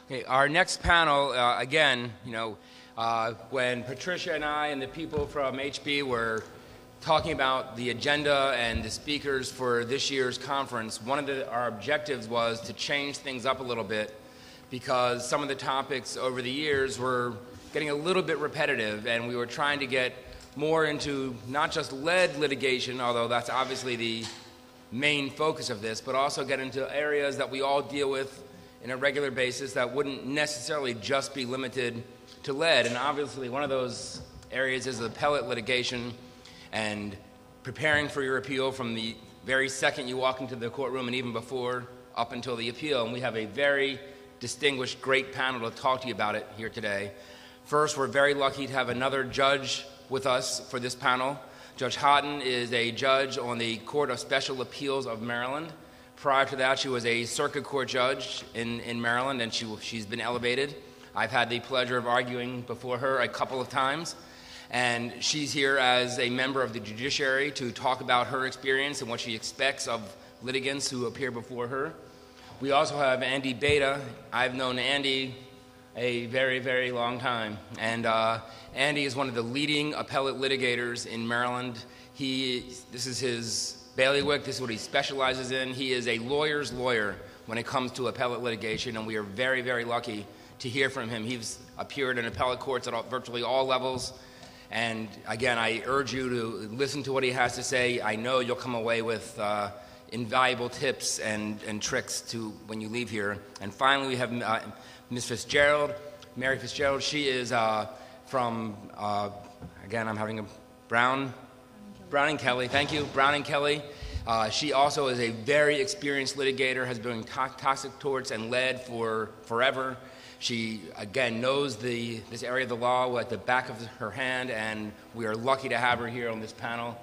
Okay, our next panel, again, when Patricia and I and the people from HB were talking about the agenda and the speakers for this year's conference, one of our objectives was to change things up a little bit because some of the topics over the years were getting a little bit repetitive, and we were trying to get more into not just lead litigation, although that's obviously the main focus of this, but also get into areas that we all deal with in a regular basis that wouldn't necessarily just be limited to lead. And obviously one of those areas is appellate litigation and preparing for your appeal from the very second you walk into the courtroom and even before up until the appeal. And we have a very distinguished, great panel to talk to you about it here today. First, we're very lucky to have another judge with us for this panel. Judge Houghton is a judge on the Court of Special Appeals of Maryland. Prior to that, she was a circuit court judge in Maryland, and she's been elevated. I've had the pleasure of arguing before her a couple of times, and she's here as a member of the judiciary to talk about her experience and what she expects of litigants who appear before her. We also have Andy Beta. I've known Andy a very, very long time, and Andy is one of the leading appellate litigators in Maryland. This is his bailiwick. This is what he specializes in. He is a lawyer's lawyer when it comes to appellate litigation, and we are very, very lucky to hear from him. He's appeared in appellate courts at virtually all levels, and again, I urge you to listen to what he has to say. I know you'll come away with invaluable tips and tricks to when you leave here. And finally, we have Ms. Fitzgerald, Mary Fitzgerald. She is from, again, I'm having a Brown and Kelly. Thank you, Brown and Kelly. She also is a very experienced litigator, has been doing toxic torts and lead for forever. She, again, knows this area of the law at the back of her hand, and we are lucky to have her here on this panel.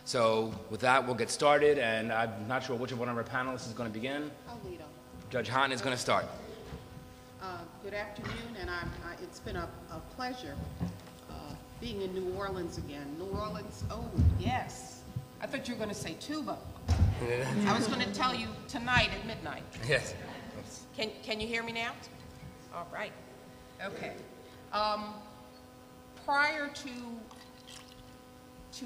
So with that, we'll get started, and I'm not sure which one of our panelists is going to begin. I'll lead off. Judge Houghton is going to start. Good afternoon, and it's been a pleasure being in New Orleans again. New Orleans, oh yes. I thought you were going to say tuba. I was going to tell you tonight at midnight. Yes. Can you hear me now? All right. Okay. Prior to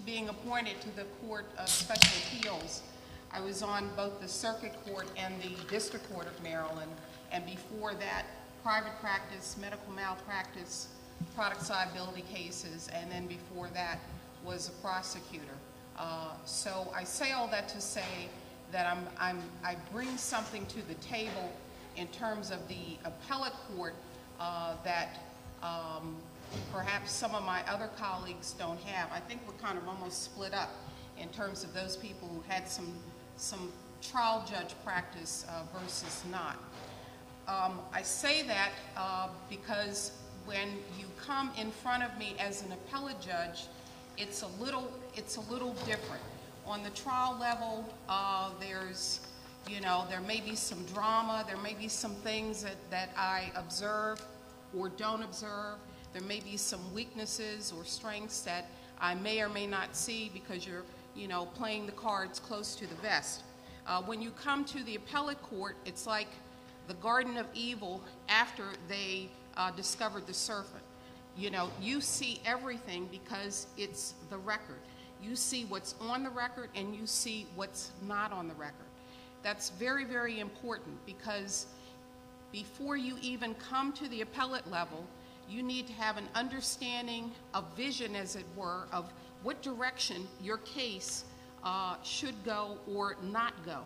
being appointed to the Court of Special Appeals, I was on both the Circuit Court and the District Court of Maryland, and before that, private practice, medical malpractice, product liability cases, and then before that was a prosecutor. So I say all that to say that I bring something to the table in terms of the appellate court that perhaps some of my other colleagues don't have. I think we're kind of almost split up in terms of those people who had some trial judge practice versus not. I say that because when you come in front of me as an appellate judge, it's a little different. On the trial level, there may be some drama, there may be some things that I observe or don't observe. There may be some weaknesses or strengths that I may or may not see because you're, playing the cards close to the vest. When you come to the appellate court, it's like the Garden of Evil after they discovered the serpent. You see everything because it's the record. You see what's on the record and you see what's not on the record. That's very, very important because before you even come to the appellate level, you need to have an understanding, a vision, as it were, of what direction your case should go or not go,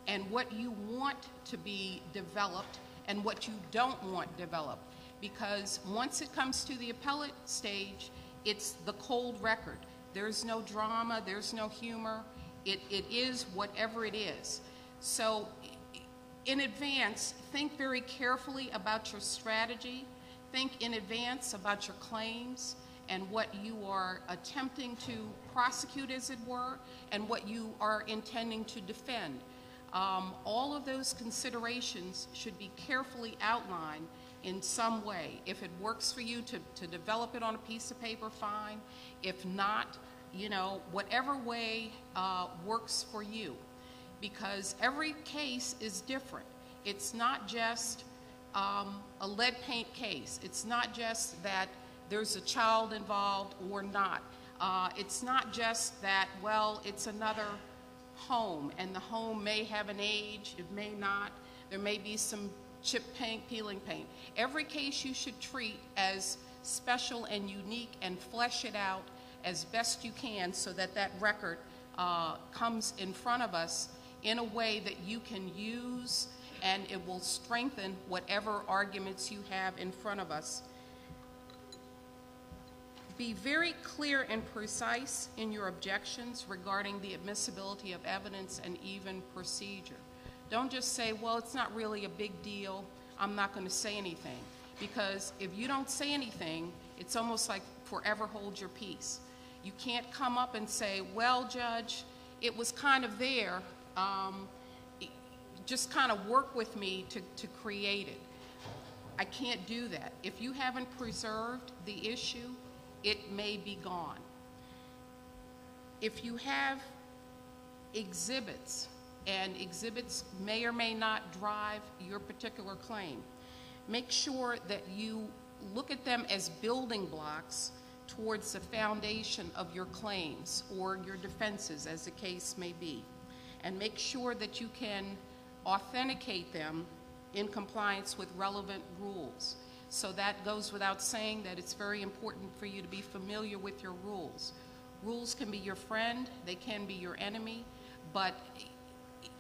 and what you want to be developed and what you don't want developed. Because once it comes to the appellate stage, it's the cold record. There's no drama, there's no humor. It is whatever it is. So in advance, think very carefully about your strategy. Think in advance about your claims and what you are attempting to prosecute, as it were, and what you are intending to defend. All of those considerations should be carefully outlined in some way. If it works for you to develop it on a piece of paper, fine. If not, whatever way works for you. Because every case is different. It's not just a lead paint case, it's not just that there's a child involved or not. It's not just that, well, it's another home, and the home may have an age, it may not. There may be some chip paint, peeling paint. Every case you should treat as special and unique and flesh it out as best you can so that that record comes in front of us in a way that you can use, and it will strengthen whatever arguments you have in front of us. Be very clear and precise in your objections regarding the admissibility of evidence and even procedure. Don't just say, well, it's not really a big deal, I'm not going to say anything. Because if you don't say anything, it's almost like forever hold your peace. You can't come up and say, well, Judge, it was kind of there, just kind of work with me to create it. I can't do that. If you haven't preserved the issue, it may be gone. If you have exhibits, and exhibits may or may not drive your particular claim, make sure that you look at them as building blocks towards the foundation of your claims or your defenses, as the case may be. And make sure that you can authenticate them in compliance with relevant rules. So that goes without saying that it's very important for you to be familiar with your rules. Rules can be your friend, they can be your enemy, but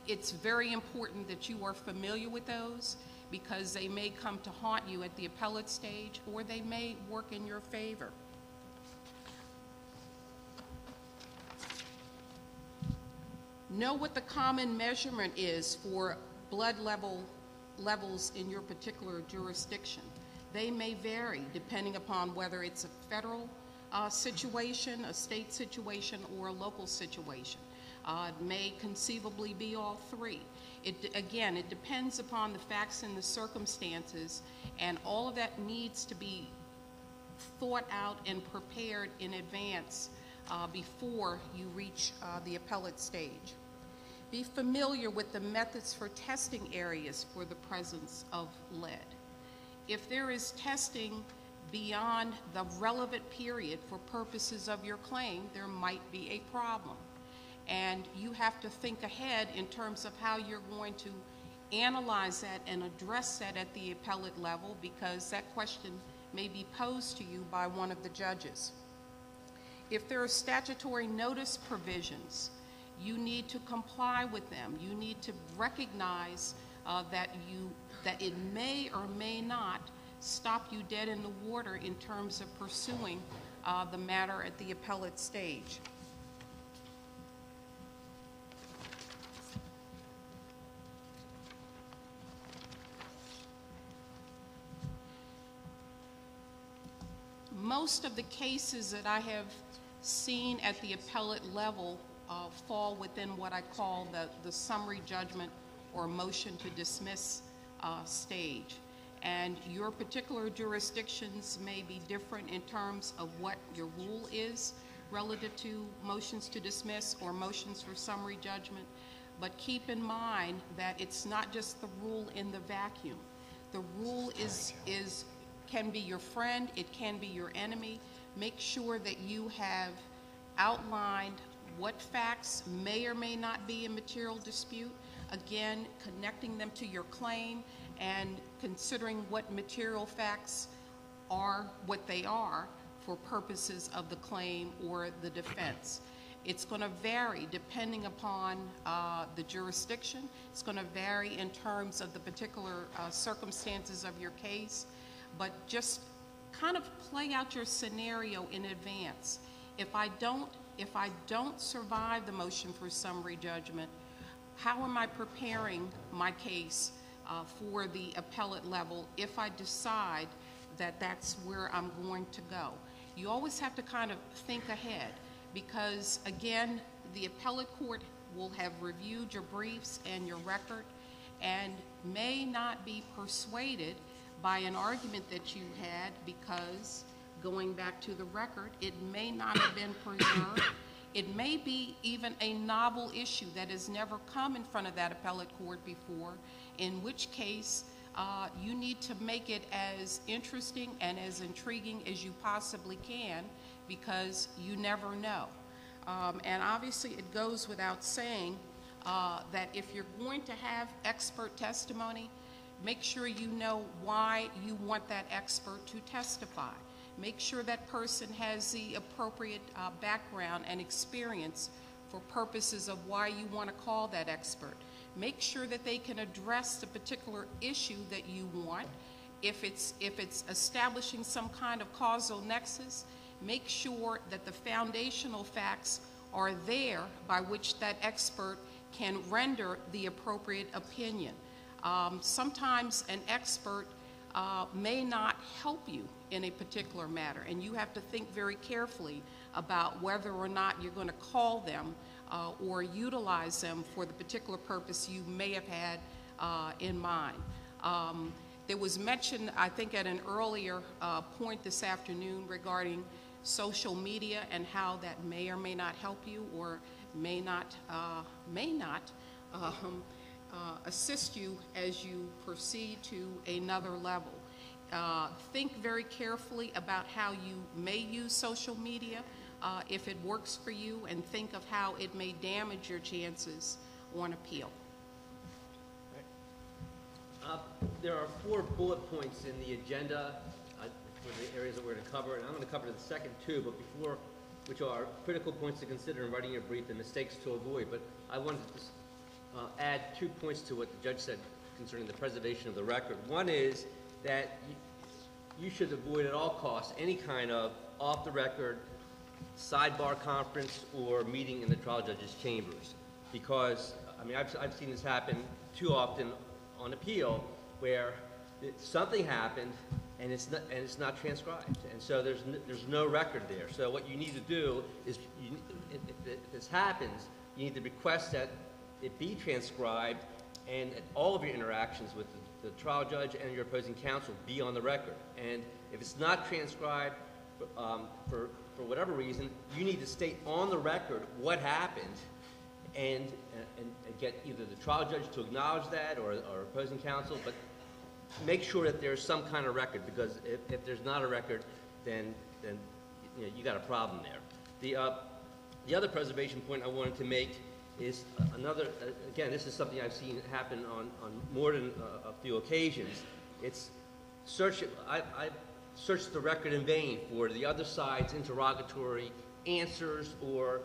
it's very important that you are familiar with those, because they may come to haunt you at the appellate stage, or they may work in your favor. Know what the common measurement is for blood levels in your particular jurisdiction. They may vary depending upon whether it's a federal situation, a state situation, or a local situation. It may conceivably be all three. Again, it depends upon the facts and the circumstances, and all of that needs to be thought out and prepared in advance before you reach the appellate stage. Be familiar with the methods for testing areas for the presence of lead. If there is testing beyond the relevant period for purposes of your claim, there might be a problem. And you have to think ahead in terms of how you're going to analyze that and address that at the appellate level, because that question may be posed to you by one of the judges. If there are statutory notice provisions, you need to comply with them. You need to recognize that it may or may not stop you dead in the water in terms of pursuing the matter at the appellate stage. Most of the cases that I have seen at the appellate level fall within what I call the summary judgment or motion to dismiss stage. And your particular jurisdictions may be different in terms of what your rule is relative to motions to dismiss or motions for summary judgment. But keep in mind that it's not just the rule in the vacuum. The rule can be your friend, it can be your enemy. Make sure that you have outlined what facts may or may not be a material dispute. Again, connecting them to your claim and considering what material facts are what they are for purposes of the claim or the defense. It's going to vary depending upon the jurisdiction. It's going to vary in terms of the particular circumstances of your case. But just kind of play out your scenario in advance. If I don't survive the motion for summary judgment, how am I preparing my case for the appellate level if I decide that that's where I'm going to go? You always have to kind of think ahead, because again, the appellate court will have reviewed your briefs and your record and may not be persuaded by an argument that you had, because going back to the record, it may not have been preserved. It may be even a novel issue that has never come in front of that appellate court before, in which case you need to make it as interesting and as intriguing as you possibly can, because you never know. And obviously it goes without saying that if you're going to have expert testimony, make sure you know why you want that expert to testify. Make sure that person has the appropriate background and experience for purposes of why you want to call that expert. Make sure that they can address the particular issue that you want. If it's establishing some kind of causal nexus, make sure that the foundational facts are there by which that expert can render the appropriate opinion. Sometimes an expert may not help you in a particular matter, and you have to think very carefully about whether or not you're going to call them or utilize them for the particular purpose you may have had in mind. There was mention, I think, at an earlier point this afternoon regarding social media and how that may or may not help you or may not assist you as you proceed to another level. Think very carefully about how you may use social media if it works for you, and think of how it may damage your chances on appeal. There are 4 bullet points in the agenda for the areas that we're going to cover, and I'm going to cover the second 2, but before, which are critical points to consider in writing your brief and mistakes to avoid. But I wanted to just add 2 points to what the judge said concerning the preservation of the record. One is that you should avoid at all costs any kind of off-the-record sidebar conference or meeting in the trial judge's chambers, because I mean I've seen this happen too often on appeal, where something happened and it's not transcribed, and so there's no record there. So what you need to do is, if this happens, you need to request that it be transcribed, and all of your interactions with the trial judge and your opposing counsel be on the record. And if it's not transcribed for whatever reason, you need to state on the record what happened, and get either the trial judge to acknowledge that or opposing counsel, but make sure that there's some kind of record, because if there's not a record, then you know, you got a problem there. The other preservation point I wanted to make is another, again, this is something I've seen happen on more than a few occasions. It's I've searched the record in vain for the other side's interrogatory answers or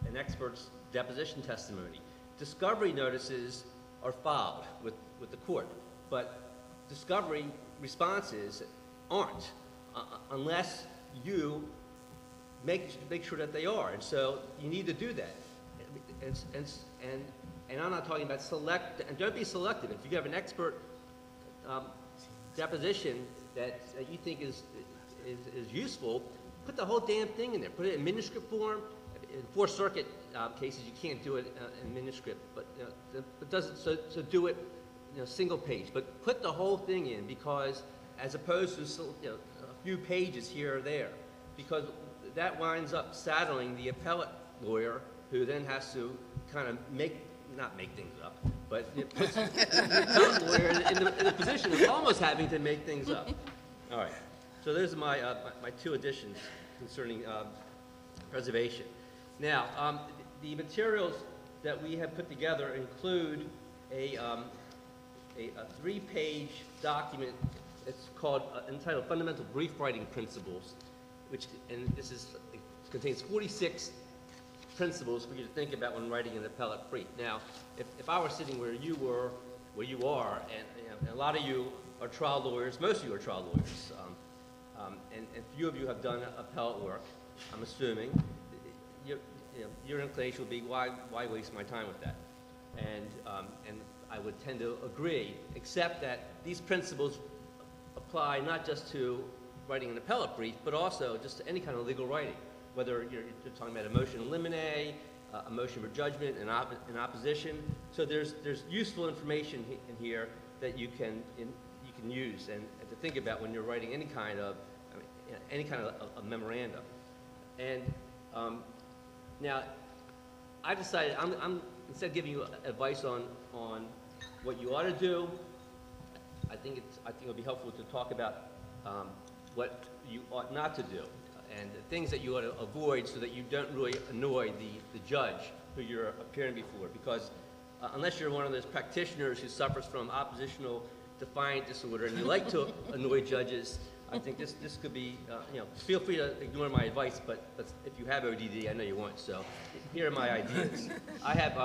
an expert's deposition testimony. Discovery notices are filed with the court, but discovery responses aren't unless you make sure that they are, and so you need to do that. And I'm not talking about select, and don't be selective. If you have an expert deposition that you think is useful, put the whole damn thing in there. Put it in manuscript form. In Fourth Circuit cases, you can't do it in manuscript, but it doesn't. So do it, single page. But put the whole thing in, because as opposed to a few pages here or there, because that winds up saddling the appellate lawyer, who then has to kind of not make things up, but it puts the appellate lawyer in the position of almost having to make things up. All right. So there's my 2 additions concerning preservation. Now, the materials that we have put together include a 3-page document. It's called entitled Fundamental Brief Writing Principles, it contains 46 principles for you to think about when writing an appellate brief. Now, if I were sitting where you are, and a lot of you are trial lawyers, most of you are trial lawyers, and few of you have done appellate work, I'm assuming, your inclination would be, why waste my time with that? And I would tend to agree, except that these principles apply not just to writing an appellate brief, but also just to any kind of legal writing, whether you're talking about a motion in limine, a motion for judgment, in opposition. So there's useful information in here that you can use and to think about when you're writing any kind of a memorandum. And now, I decided I'm instead of giving you advice on what you ought to do, I think it would be helpful to talk about what you ought not to do and the things that you ought to avoid so that you don't really annoy the judge who you're appearing before. Because unless you're one of those practitioners who suffers from oppositional defiant disorder and you like to annoy judges, I think this could be, feel free to ignore my advice, but if you have ODD, I know you won't, so here are my ideas. I have,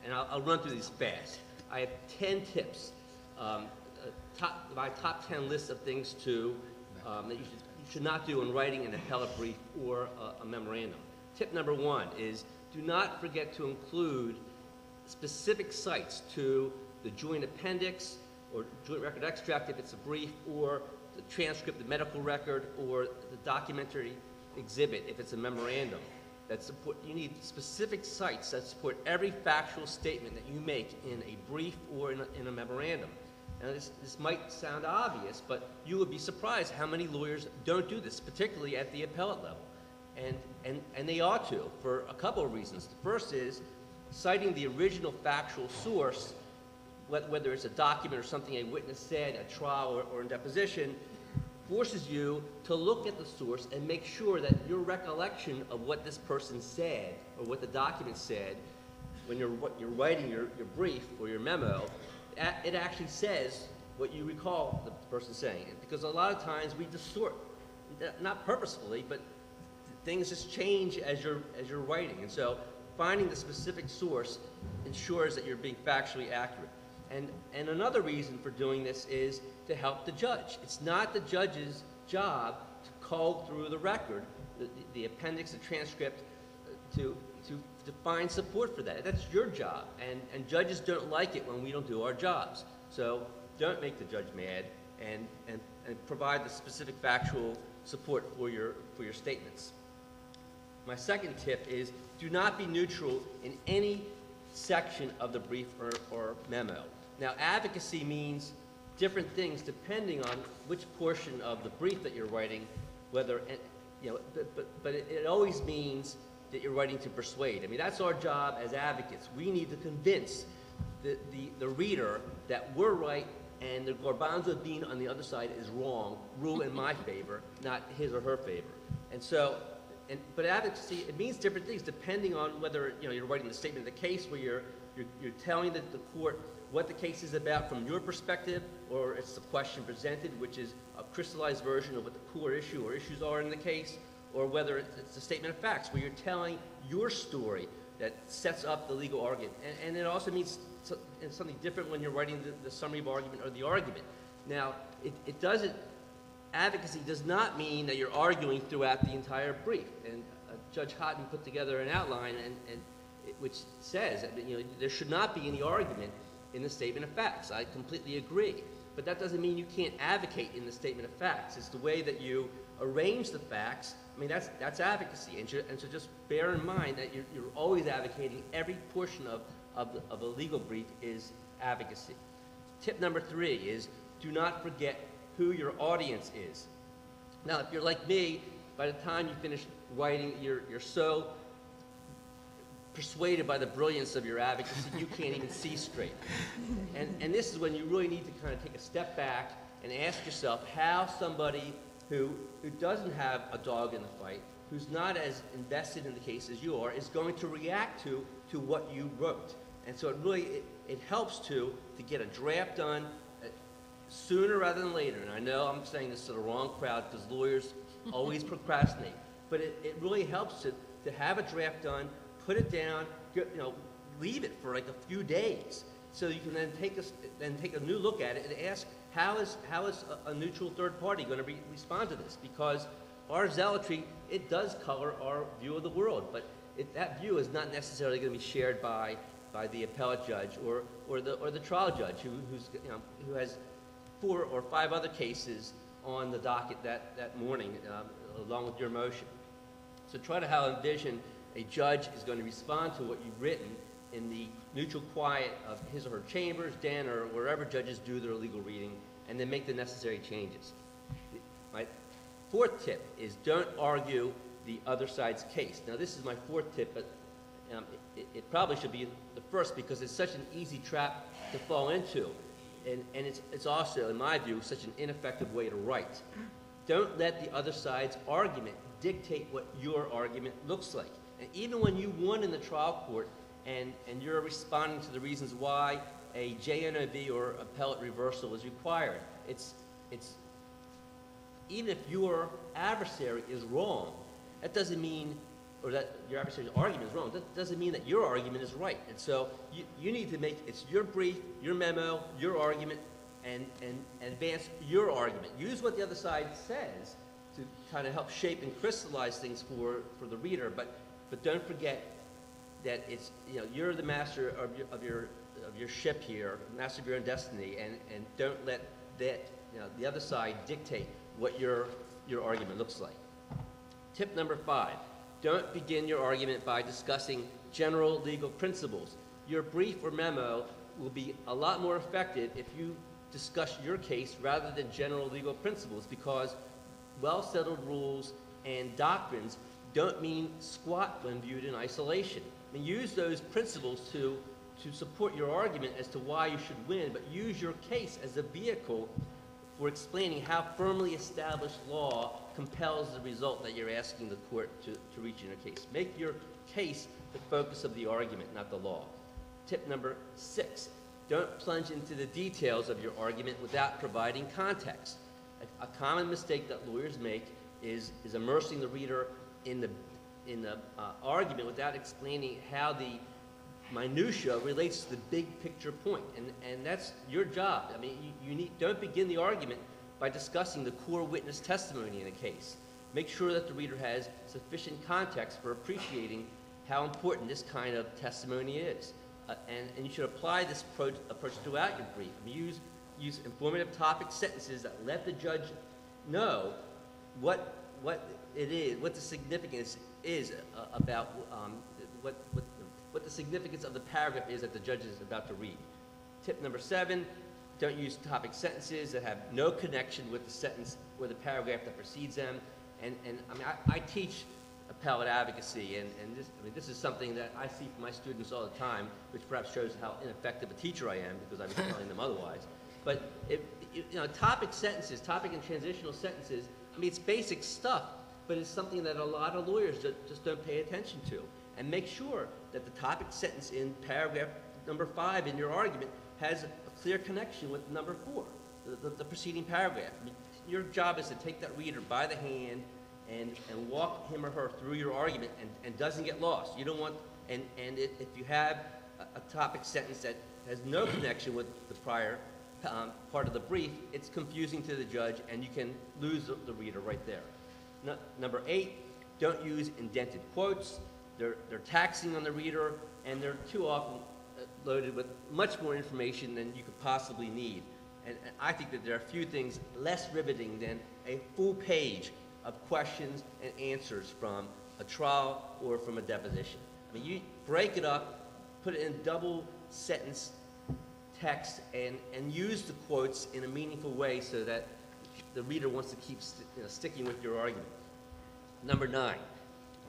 and I'll run through these fast. I have 10 tips, my top 10 list of things that you should not do in writing an appellate brief or a memorandum. Tip number 1 is do not forget to include specific cites to the joint appendix or joint record extract if it's a brief, or the transcript, the medical record, or the documentary exhibit if it's a memorandum. You need specific cites that support every factual statement that you make in a brief or in a memorandum. Now this might sound obvious, but you would be surprised how many lawyers don't do this, particularly at the appellate level. And they ought to, for a couple of reasons. The first is citing the original factual source, whether it's a document or something a witness said at trial or in deposition, forces you to look at the source and make sure that your recollection of what this person said or what the document said when you're writing your brief or your memo, it actually says what you recall the person saying. Because a lot of times we distort, not purposefully, but things just change as you're writing. And so finding the specific source ensures that you're being factually accurate. And another reason for doing this is to help the judge. It's not the judge's job to cull through the record, the appendix, the transcript, to find support for that. That's your job. And judges don't like it when we don't do our jobs. So don't make the judge mad and provide the specific factual support for your statements. My second tip is do not be neutral in any section of the brief or memo. Now, advocacy means different things depending on which portion of the brief that you're writing, but it always means that you're writing to persuade. I mean, that's our job as advocates. We need to convince the reader that we're right and the garbanzo bean on the other side is wrong, rule in my favor, not his or her favor. And so, but advocacy, it means different things depending on whether you're writing the statement of the case where you're telling the court what the case is about from your perspective, or it's the question presented, which is a crystallized version of what the core issue or issues are in the case, or whether it's a statement of facts where you're telling your story that sets up the legal argument. And it also means something different when you're writing the summary of argument or the argument. Now, advocacy does not mean that you're arguing throughout the entire brief. And Judge Houghton put together an outline which says that there should not be any argument in the statement of facts. I completely agree. But that doesn't mean you can't advocate in the statement of facts. It's the way that you arrange the facts. I mean, that's advocacy. And so just bear in mind that you're always advocating. Every portion of a legal brief is advocacy. Tip number 3 is do not forget who your audience is. Now, if you're like me, by the time you finish writing, you're so persuaded by the brilliance of your advocacy, you can't even see straight. And this is when you really need to kind of take a step back and ask yourself how somebody who doesn't have a dog in the fight, who's not as invested in the case as you are, is going to react to what you wrote. And so it helps to get a draft done sooner rather than later. And I know I'm saying this to the wrong crowd because lawyers always procrastinate. But it really helps to have a draft done, put it down, leave it for like a few days, so you can then take a new look at it and ask how is a neutral third party going to respond to this? Because our zealotry, it does color our view of the world, but that view is not necessarily going to be shared by the appellate judge or the trial judge who has 4 or 5 other cases on the docket that morning along with your motion. So try to envision a judge is going to respond to what you've written in the neutral quiet of his or her chambers, den, or wherever judges do their legal reading, and then make the necessary changes. My 4th tip is don't argue the other side's case. Now, this is my 4th tip, but it probably should be the first because it's such an easy trap to fall into. and it's also, in my view, such an ineffective way to write. Don't let the other side's argument dictate what your argument looks like. And even when you won in the trial court and you're responding to the reasons why a JNOV or appellate reversal is required, it's even if your adversary is wrong, that doesn't mean, or that your adversary's argument is wrong, that doesn't mean that your argument is right. And so you need to make, it's your brief, your memo, your argument, and advance your argument. Use what the other side says to kind of help shape and crystallize things for the reader, but don't forget that it's, you know, you're the master of your ship here, master of your own destiny, and don't let that, you know, the other side dictate what your argument looks like. Tip number 5, don't begin your argument by discussing general legal principles. Your brief or memo will be a lot more effective if you discuss your case rather than general legal principles, because well-settled rules and doctrines don't mean squat when viewed in isolation. I mean, use those principles to support your argument as to why you should win, but use your case as a vehicle for explaining how firmly established law compels the result that you're asking the court to reach in your case. Make your case the focus of the argument, not the law. Tip number 6, don't plunge into the details of your argument without providing context. A common mistake that lawyers make is immersing the reader in the argument without explaining how the minutia relates to the big picture point, and that's your job. I mean, don't begin the argument by discussing the core witness testimony in a case. Make sure that the reader has sufficient context for appreciating how important this kind of testimony is, and you should apply this approach throughout your brief. I mean, use informative topic sentences that let the judge know what it is, what the significance is about what the significance of the paragraph is that the judge is about to read. Tip number 7, don't use topic sentences that have no connection with the sentence or the paragraph that precedes them. And I mean, I teach appellate advocacy, and this is something that I see from my students all the time, which perhaps shows how ineffective a teacher I am because I'm telling them otherwise. But topic sentences, topic and transitional sentences, I mean, it's basic stuff, but it's something that a lot of lawyers just don't pay attention to. And make sure that the topic sentence in paragraph number 5 in your argument has a clear connection with number 4, the preceding paragraph. I mean, your job is to take that reader by the hand and walk him or her through your argument and doesn't get lost. You don't want, if you have a topic sentence that has no connection with the prior part of the brief, it's confusing to the judge and you can lose the reader right there. Number 8, don't use indented quotes. They're taxing on the reader, and they're too often loaded with much more information than you could possibly need. And I think that there are few things less riveting than a full page of questions and answers from a trial or from a deposition. I mean, you break it up, put it in double sentence text, and use the quotes in a meaningful way so that the reader wants to keep sticking with your argument. Number 9.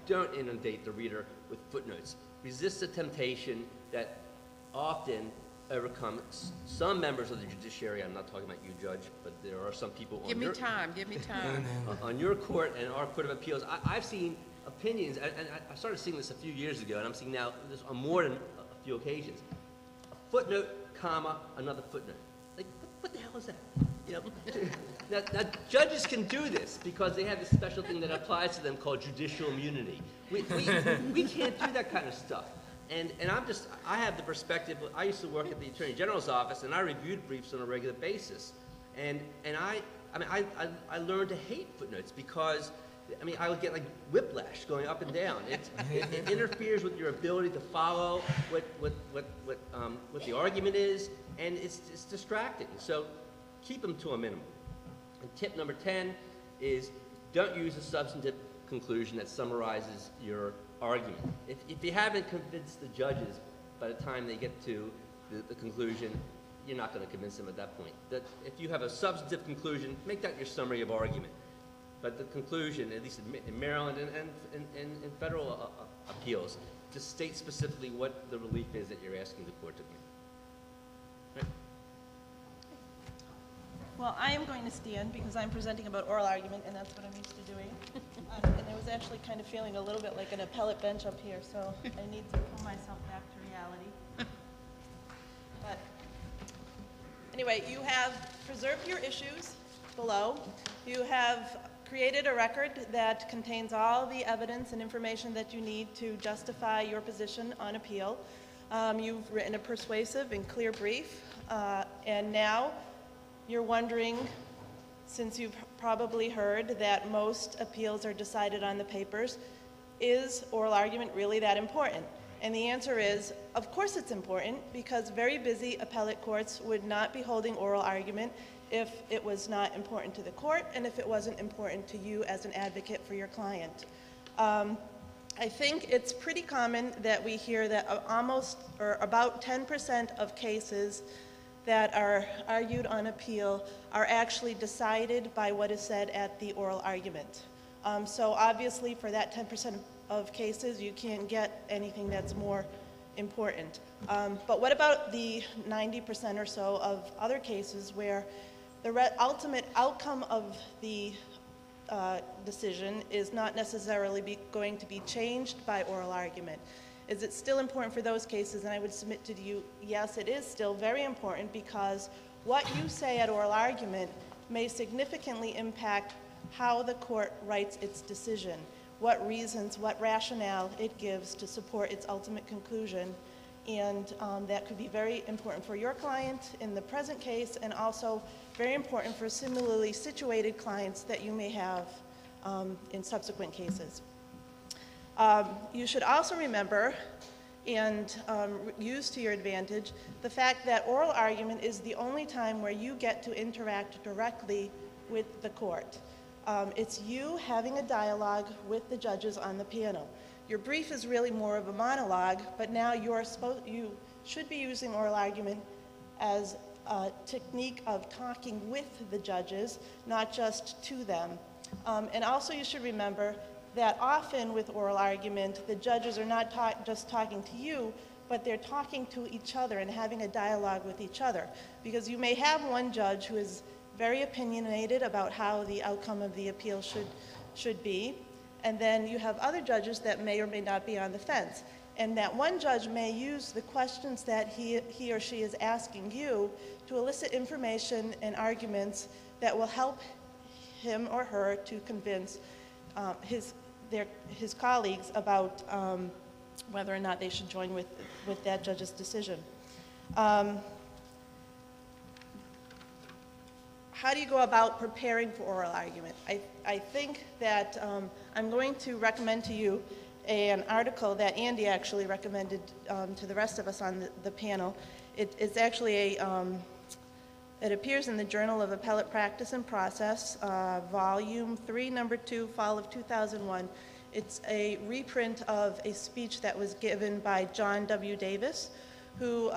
Don't inundate the reader with footnotes. Resist the temptation that often overcomes some members of the judiciary. I'm not talking about you, Judge, but there are some people on Give me time. on your court and our Court of Appeals. I've seen opinions, and I started seeing this a few years ago, and I'm seeing now this on more than a few occasions. A footnote, comma, another footnote. Like, what the hell is that? You know, now, judges can do this because they have this special thing that applies to them called judicial immunity. We can't do that kind of stuff. And I have the perspective. I used to work at the Attorney General's office, and I reviewed briefs on a regular basis. And I learned to hate footnotes because, I mean, I would get like whiplash going up and down. It interferes with your ability to follow what the argument is, and it's distracting. So keep them to a minimum. And tip number 10 is don't use a substantive conclusion that summarizes your argument. If you haven't convinced the judges by the time they get to the conclusion, you're not going to convince them at that point. That if you have a substantive conclusion, make that your summary of argument. But the conclusion, at least in Maryland and in federal appeals, to state specifically what the relief is that you're asking the court to give. Right? Well, I am going to stand because I'm presenting about oral argument, and that's what I'm used to doing. And I was actually kind of feeling a little bit like an appellate bench up here, so I need to pull myself back to reality. But anyway, you have preserved your issues below. You have created a record that contains all the evidence and information that you need to justify your position on appeal. You've written a persuasive and clear brief, and now you're wondering, since you've probably heard that most appeals are decided on the papers, is oral argument really that important? And the answer is, of course it's important, because very busy appellate courts would not be holding oral argument if it was not important to the court and if it wasn't important to you as an advocate for your client. I think it's pretty common that we hear that about 10% of cases that are argued on appeal are actually decided by what is said at the oral argument. So obviously for that 10% of cases, you can't get anything that's more important. But what about the 90% or so of other cases where the ultimate outcome of the decision is not necessarily going to be changed by oral argument? Is it still important for those cases? And I would submit to you, yes, it is still very important, because what you say at oral argument may significantly impact how the court writes its decision, what reasons, what rationale it gives to support its ultimate conclusion. And that could be very important for your client in the present case, and also very important for similarly situated clients that you may have in subsequent cases. You should also remember and use to your advantage the fact that oral argument is the only time where you get to interact directly with the court. It's you having a dialogue with the judges on the panel. Your brief is really more of a monologue, but now you should be using oral argument as a technique of talking with the judges, not just to them. And also you should remember that often with oral argument, the judges are not just talking to you, but they're talking to each other and having a dialogue with each other. Because you may have one judge who is very opinionated about how the outcome of the appeal should be, and then you have other judges that may or may not be on the fence. And that one judge may use the questions that he or she is asking you to elicit information and arguments that will help him or her to convince his colleagues about whether or not they should join with that judge's decision. How do you go about preparing for oral argument? I think that I'm going to recommend to you an article that Andy actually recommended to the rest of us on the panel. It's actually it appears in the Journal of Appellate Practice and Process, Volume 3, Number 2, Fall of 2001. It's a reprint of a speech that was given by John W. Davis, who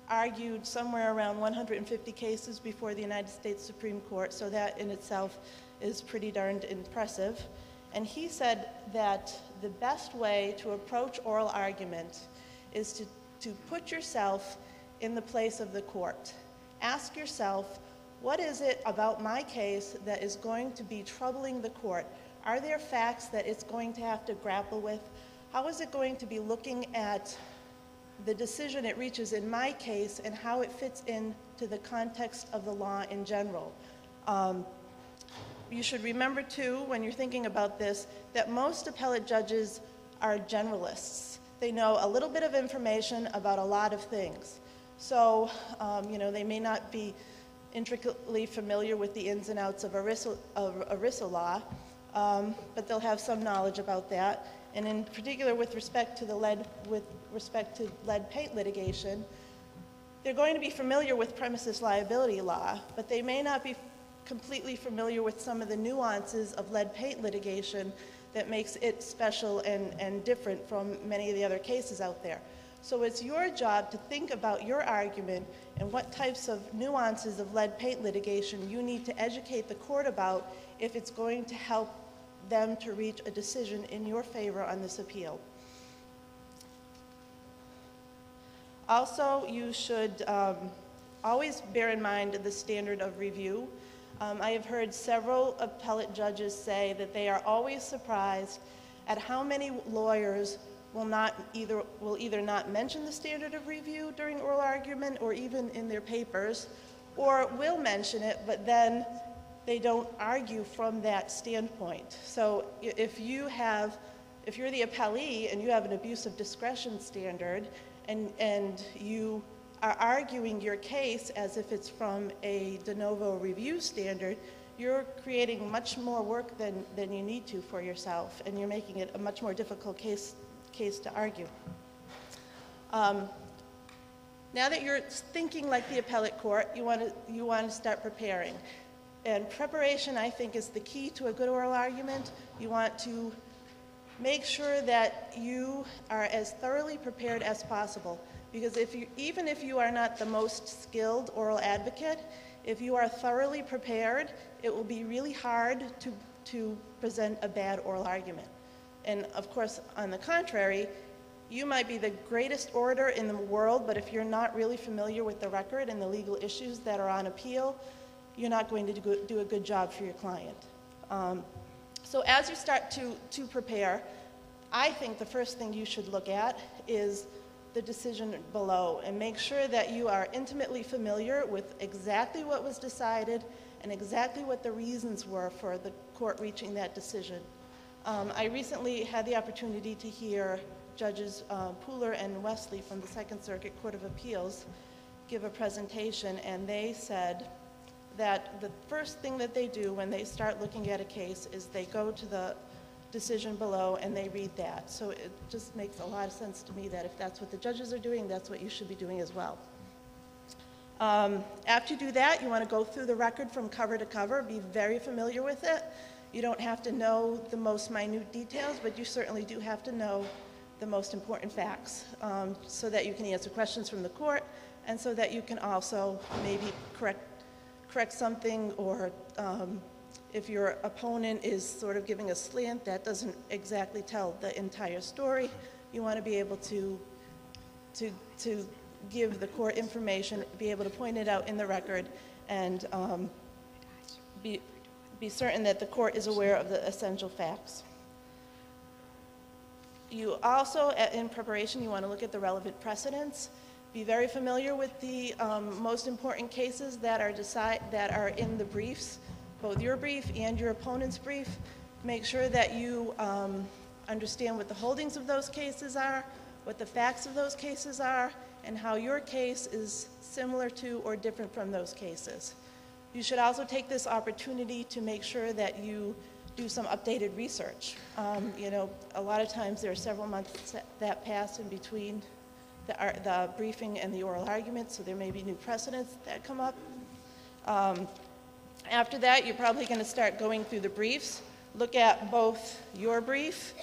argued somewhere around 150 cases before the United States Supreme Court, so that in itself is pretty darned impressive. And he said that the best way to approach oral argument is to put yourself in the place of the court. Ask yourself, what is it about my case that is going to be troubling the court? Are there facts that it's going to have to grapple with? How is it going to be looking at the decision it reaches in my case and how it fits into the context of the law in general? You should remember too, when you're thinking about this, that most appellate judges are generalists. They know a little bit of information about a lot of things. So, they may not be intricately familiar with the ins and outs of ERISA law, but they'll have some knowledge about that. And in particular, with respect to lead paint litigation, they're going to be familiar with premises liability law, but they may not be completely familiar with some of the nuances of lead paint litigation that makes it special and different from many of the other cases out there. So it's your job to think about your argument and what types of nuances of lead paint litigation you need to educate the court about if it's going to help them to reach a decision in your favor on this appeal. Also, you should always bear in mind the standard of review. I have heard several appellate judges say that they are always surprised at how many lawyers will either not mention the standard of review during oral argument or even in their papers, or will mention it, but then they don't argue from that standpoint. So if you're the appellee and you have an abuse of discretion standard and you are arguing your case as if it's from a de novo review standard, you're creating much more work than you need to for yourself, and you're making it a much more difficult case to argue. Now that you're thinking like the appellate court, you want to start preparing. And preparation, I think, is the key to a good oral argument. You want to make sure that you are as thoroughly prepared as possible. Because even if you are not the most skilled oral advocate, if you are thoroughly prepared, it will be really hard to present a bad oral argument. And of course, on the contrary, you might be the greatest orator in the world, but if you're not really familiar with the record and the legal issues that are on appeal, you're not going to do a good job for your client. So as you start to prepare, I think the first thing you should look at is the decision below, and make sure that you are intimately familiar with exactly what was decided and exactly what the reasons were for the court reaching that decision. I recently had the opportunity to hear Judges Pooler and Wesley from the Second Circuit Court of Appeals give a presentation, and they said that the first thing that they do when they start looking at a case is they go to the decision below and they read that. So it just makes a lot of sense to me that if that's what the judges are doing, that's what you should be doing as well. After you do that, you want to go through the record from cover to cover, be very familiar with it. You don't have to know the most minute details, but you certainly do have to know the most important facts so that you can answer questions from the court and so that you can also maybe correct something, or if your opponent is sort of giving a slant that doesn't exactly tell the entire story, you want to be able to give the court information, be able to point it out in the record, and be certain that the court is aware of the essential facts. You also, in preparation, you want to look at the relevant precedents. Be very familiar with the most important cases that are in the briefs, both your brief and your opponent's brief. Make sure that you understand what the holdings of those cases are, what the facts of those cases are, and how your case is similar to or different from those cases. You should also take this opportunity to make sure that you do some updated research. You know, a lot of times there are several months that pass in between the briefing and the oral argument, so there may be new precedents that come up. After that, you're probably going to start going through the briefs. Look at both your brief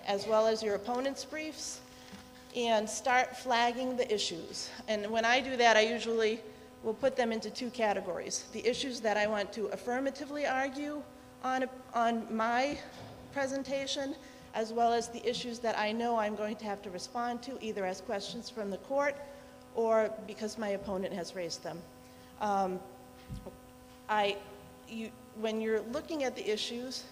as well as your opponent's briefs, and start flagging the issues. And when I do that, I usually will put them into two categories. The issues that I want to affirmatively argue on my presentation, as well as the issues that I know I'm going to have to respond to, either as questions from the court or because my opponent has raised them. When you're looking at the issues,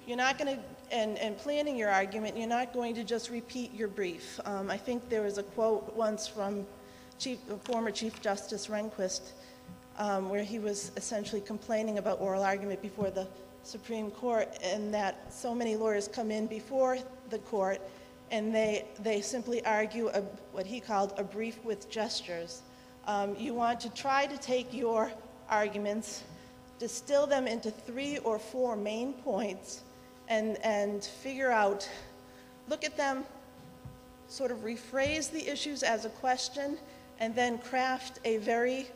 you're not going to, and planning your argument, you're not going to just repeat your brief. I think there was a quote once from former Chief Justice Rehnquist where he was essentially complaining about oral argument before the Supreme Court, and that so many lawyers come in before the court and they simply argue what he called a brief with gestures. You want to try to take your arguments, distill them into 3 or 4 main points, and figure out, look at them, sort of rephrase the issues as a question, and then craft a very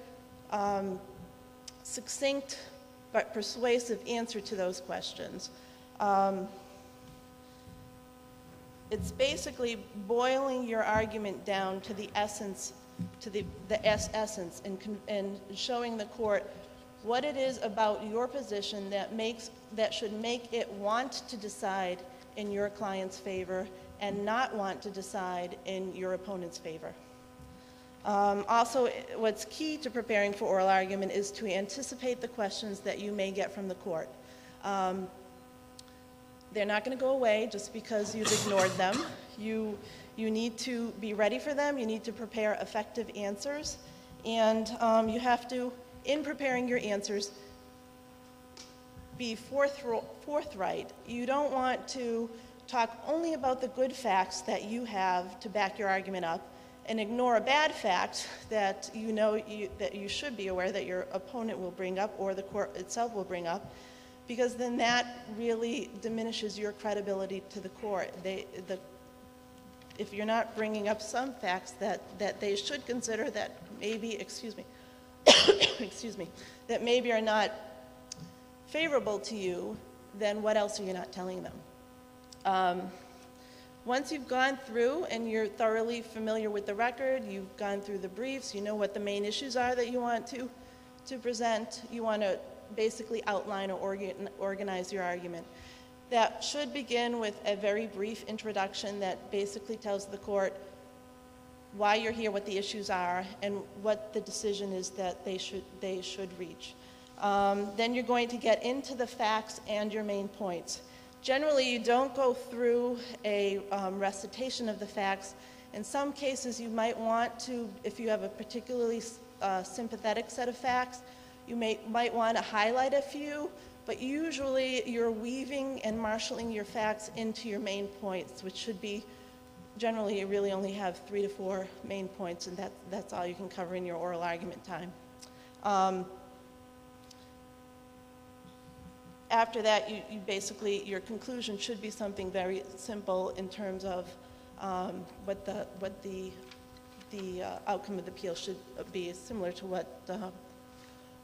succinct but persuasive answer to those questions. It's basically boiling your argument down to the essence, essence, and showing the court what it is about your position that should make it want to decide in your client's favor and not want to decide in your opponent's favor. Also, what's key to preparing for oral argument is to anticipate the questions that you may get from the court. They're not going to go away just because you've ignored them. You need to be ready for them. You need to prepare effective answers. And you have to, in preparing your answers, be forthright. You don't want to talk only about the good facts that you have to back your argument up and ignore a bad fact that you know that you should be aware that your opponent will bring up or the court itself will bring up, because then that really diminishes your credibility to the court. If you're not bringing up some facts that they should consider that maybe, excuse me, that maybe are not favorable to you, then what else are you not telling them? Once you've gone through and you're thoroughly familiar with the record, you've gone through the briefs, you know what the main issues are that you want to present, you want to basically outline or organize your argument. That should begin with a very brief introduction that basically tells the court why you're here, what the issues are, and what the decision is that they should reach. Then you're going to get into the facts and your main points. Generally, you don't go through a recitation of the facts. In some cases, you might want to, if you have a particularly sympathetic set of facts, you might want to highlight a few, but usually you're weaving and marshaling your facts into your main points, which should be, generally you really only have 3 to 4 main points, and that's all you can cover in your oral argument time. After that, you basically, your conclusion should be something very simple in terms of what the outcome of the appeal should be, similar to what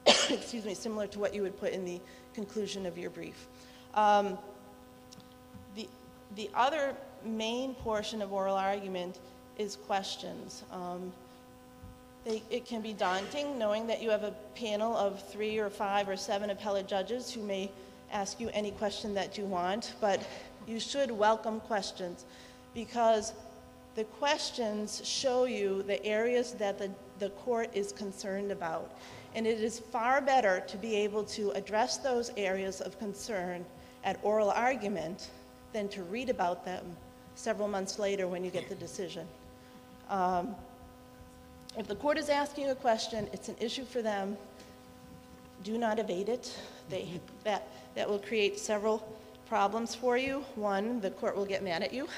excuse me, similar to what you would put in the conclusion of your brief. The other main portion of oral argument is questions. It can be daunting knowing that you have a panel of 3 or 5 or 7 appellate judges who may ask you any question that you want, but you should welcome questions, because the questions show you the areas that the court is concerned about. And it is far better to be able to address those areas of concern at oral argument than to read about them several months later when you get the decision. If the court is asking a question, it's an issue for them. Do not evade it. That will create several problems for you. 1, the court will get mad at you.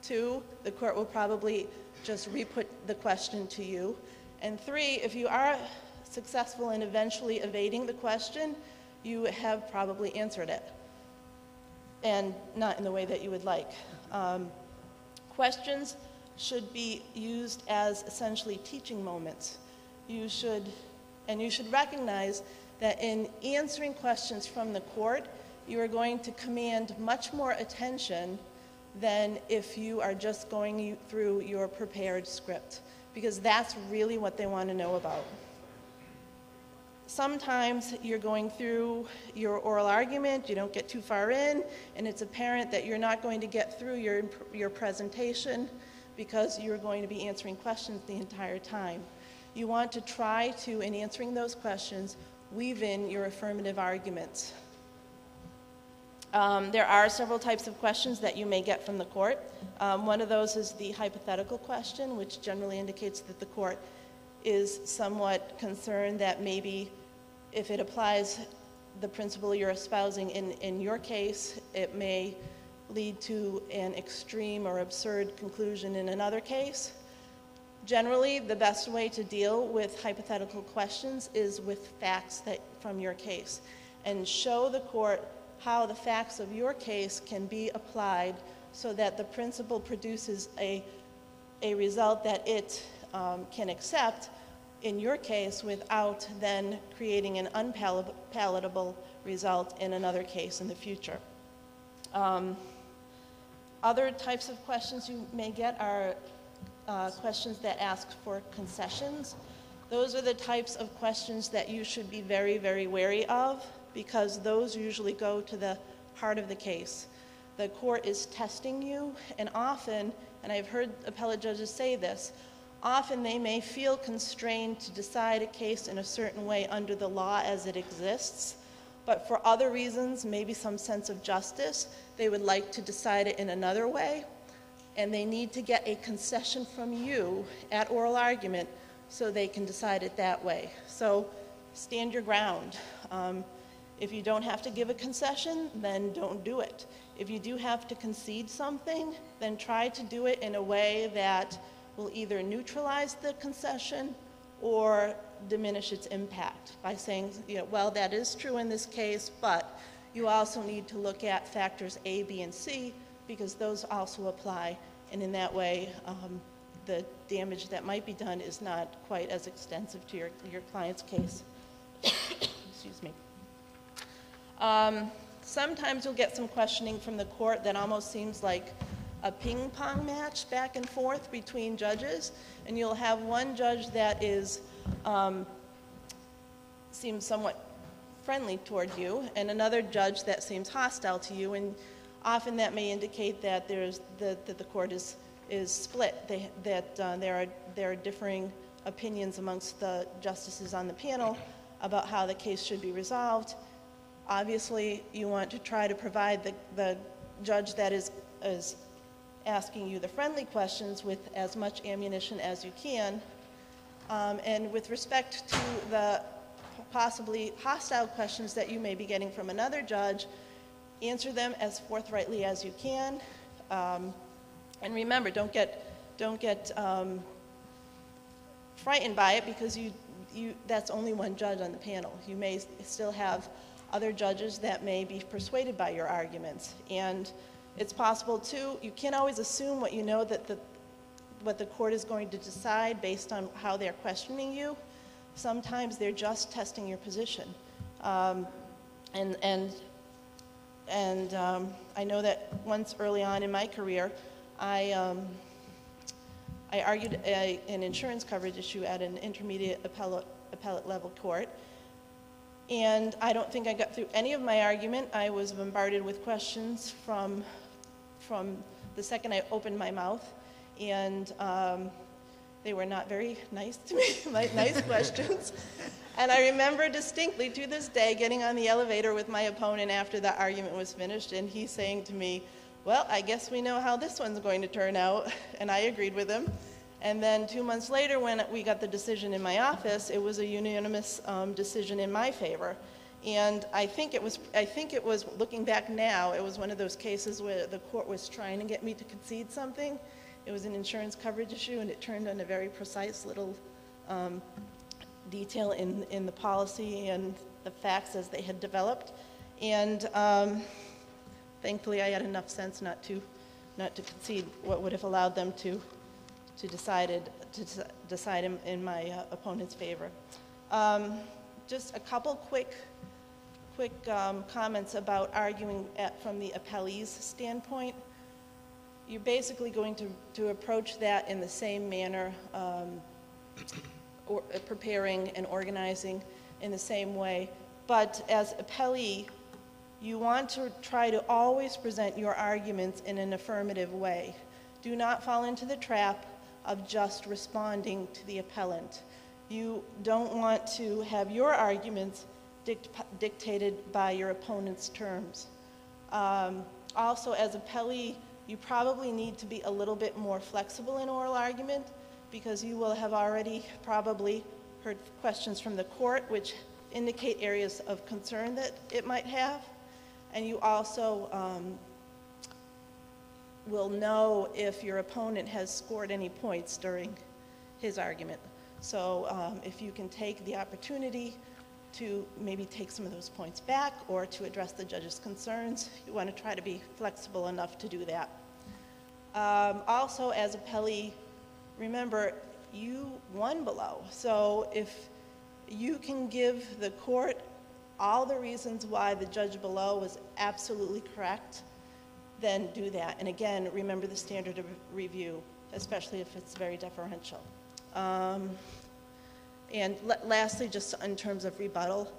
2, the court will probably just re-put the question to you. And 3, if you are successful in eventually evading the question, you have probably answered it, and not in the way that you would like. Questions should be used as essentially teaching moments. You should recognize that in answering questions from the court, you are going to command much more attention than if you are just going through your prepared script, because that's really what they want to know about. Sometimes you're going through your oral argument, you don't get too far in, and it's apparent that you're not going to get through your presentation because you're going to be answering questions the entire time. You want to try to, in answering those questions, weave in your affirmative arguments. There are several types of questions that you may get from the court. One of those is the hypothetical question, which generally indicates that the court is somewhat concerned that maybe if it applies the principle you're espousing in your case, it may lead to an extreme or absurd conclusion in another case. Generally, the best way to deal with hypothetical questions is with facts from your case, and show the court how the facts of your case can be applied so that the principle produces a result that it can accept in your case without then creating an unpalatable result in another case in the future. Other types of questions you may get are questions that ask for concessions. Those are the types of questions that you should be very, very wary of, because those usually go to the heart of the case. The court is testing you, and often, and I've heard appellate judges say this, often they may feel constrained to decide a case in a certain way under the law as it exists, but for other reasons, maybe some sense of justice, they would like to decide it in another way, and they need to get a concession from you at oral argument so they can decide it that way. So stand your ground. If you don't have to give a concession, then don't do it. If you do have to concede something, then try to do it in a way that will either neutralize the concession or diminish its impact by saying, well, that is true in this case, but you also need to look at factors A, B, and C, because those also apply. And in that way, the damage that might be done is not quite as extensive to your client's case. Excuse me. Sometimes you'll get some questioning from the court that almost seems like a ping pong match back and forth between judges, and you'll have one judge that is seems somewhat friendly toward you, and another judge that seems hostile to you, and often that may indicate that that the court is split, that there are differing opinions amongst the justices on the panel about how the case should be resolved. Obviously, you want to try to provide the judge that is asking you the friendly questions with as much ammunition as you can. And with respect to the possibly hostile questions that you may be getting from another judge, answer them as forthrightly as you can. And remember, don't get frightened by it, because that's only one judge on the panel. You may still have other judges that may be persuaded by your arguments. And it's possible, too, you can't always assume what you know what the court is going to decide based on how they're questioning you. Sometimes they're just testing your position. I know that once early on in my career, I argued an insurance coverage issue at an intermediate appellate level court. And I don't think I got through any of my argument. I was bombarded with questions from the second I opened my mouth, and they were not very nice to me, nice questions. And I remember distinctly to this day getting on the elevator with my opponent after the argument was finished, and he saying to me, well, I guess we know how this one's going to turn out, and I agreed with him. And then 2 months later, when we got the decision in my office, it was a unanimous decision in my favor. And I think it was, looking back now, it was one of those cases where the court was trying to get me to concede something. It was an insurance coverage issue, and it turned on a very precise little detail in the policy and the facts as they had developed. And thankfully, I had enough sense not to concede what would have allowed them to decide in my opponent's favor. Just a couple quick comments about arguing from the appellee's standpoint. You're basically going to approach that in the same manner, or preparing and organizing in the same way. But as appellee, you want to try to always present your arguments in an affirmative way. Do not fall into the trap of just responding to the appellant. You don't want to have your arguments dictated by your opponent's terms. Also, as appellee, you probably need to be a little bit more flexible in oral argument, because you will have already probably heard questions from the court which indicate areas of concern that it might have. And you also will know if your opponent has scored any points during his argument. So if you can take the opportunity to maybe take some of those points back or to address the judge's concerns, you want to try to be flexible enough to do that. Also, as appellee, remember, you won below. So if you can give the court all the reasons why the judge below was absolutely correct, then do that. And again, remember the standard of review, especially if it's very deferential. And lastly, just in terms of rebuttal,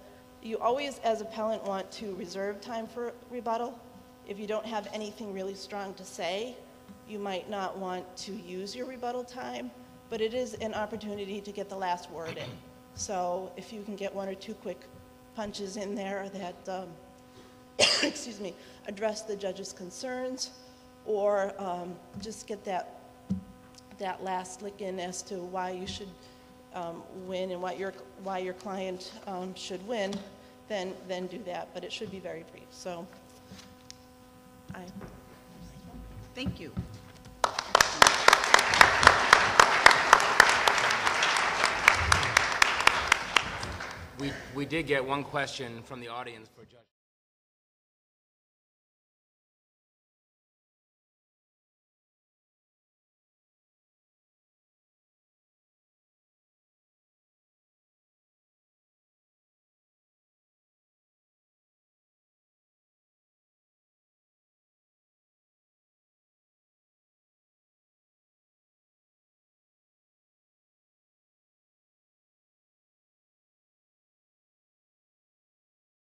you always, as appellant, want to reserve time for rebuttal. If you don't have anything really strong to say, you might not want to use your rebuttal time, but it is an opportunity to get the last word in. So if you can get one or two quick punches in there that, excuse me, address the judge's concerns, or just get that last lick in as to why you should win and why your client should win, then do that. But it should be very brief. So, Thank you. We did get one question from the audience for Judge.